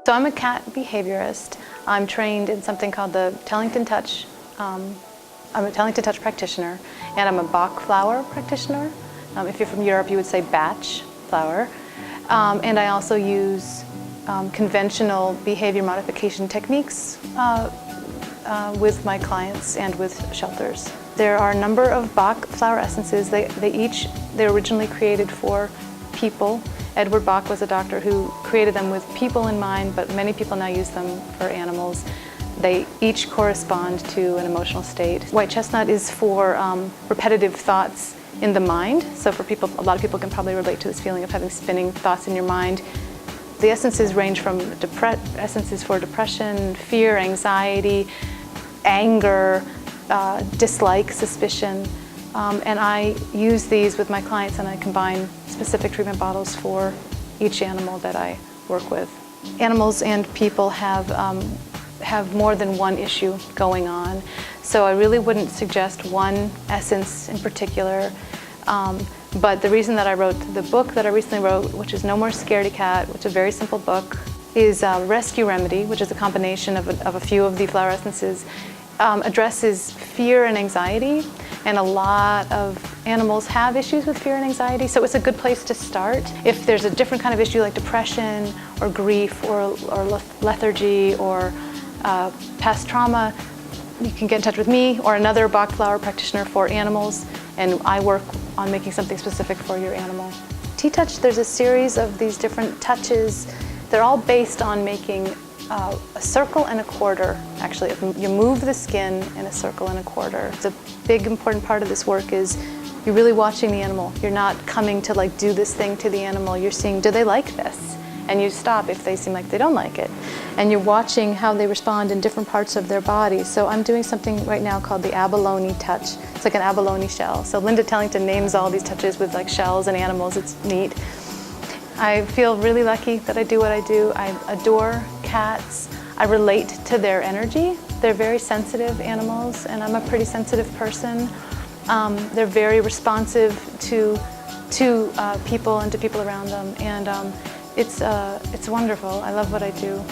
So I'm a cat behaviorist. I'm trained in something called the TTouch. I'm a TTouch practitioner, and I'm a Bach flower practitioner. If you're from Europe, you would say Bach flower. And I also use conventional behavior modification techniques with my clients and with shelters. There are a number of Bach flower essences. They're originally created for people. Edward Bach was a doctor who created them with people in mind, but many people now use them for animals. They each correspond to an emotional state. White chestnut is for repetitive thoughts in the mind. So for people, a lot of people can probably relate to this feeling of having spinning thoughts in your mind. The essences range from essences for depression, fear, anxiety, anger, dislike, suspicion. And I use these with my clients, and I combine specific treatment bottles for each animal that I work with. Animals and people have more than one issue going on, so I really wouldn't suggest one essence in particular. But the reason that I wrote the book that I recently wrote, which is No More Scaredy Cat, which is a very simple book, is Rescue Remedy, which is a combination of a few of the flower essences, addresses fear and anxiety. And a lot of animals have issues with fear and anxiety, so it's a good place to start. If there's a different kind of issue like depression or grief or lethargy or past trauma, you can get in touch with me or another Bach flower practitioner for animals, and I work on making something specific for your animal. TTouch, there's a series of these different touches. They're all based on making a circle and a quarter, actually. You move the skin in a circle and a quarter. The big important part of this work is you're really watching the animal. You're not coming to like do this thing to the animal. You're seeing, do they like this? And you stop if they seem like they don't like it. And you're watching how they respond in different parts of their body. So I'm doing something right now called the abalone touch. It's like an abalone shell. So Linda Tellington names all these touches with like shells and animals. It's neat. I feel really lucky that I do what I do. I adore cats. I relate to their energy. They're very sensitive animals, and I'm a pretty sensitive person. They're very responsive to people and to people around them, and it's wonderful. I love what I do.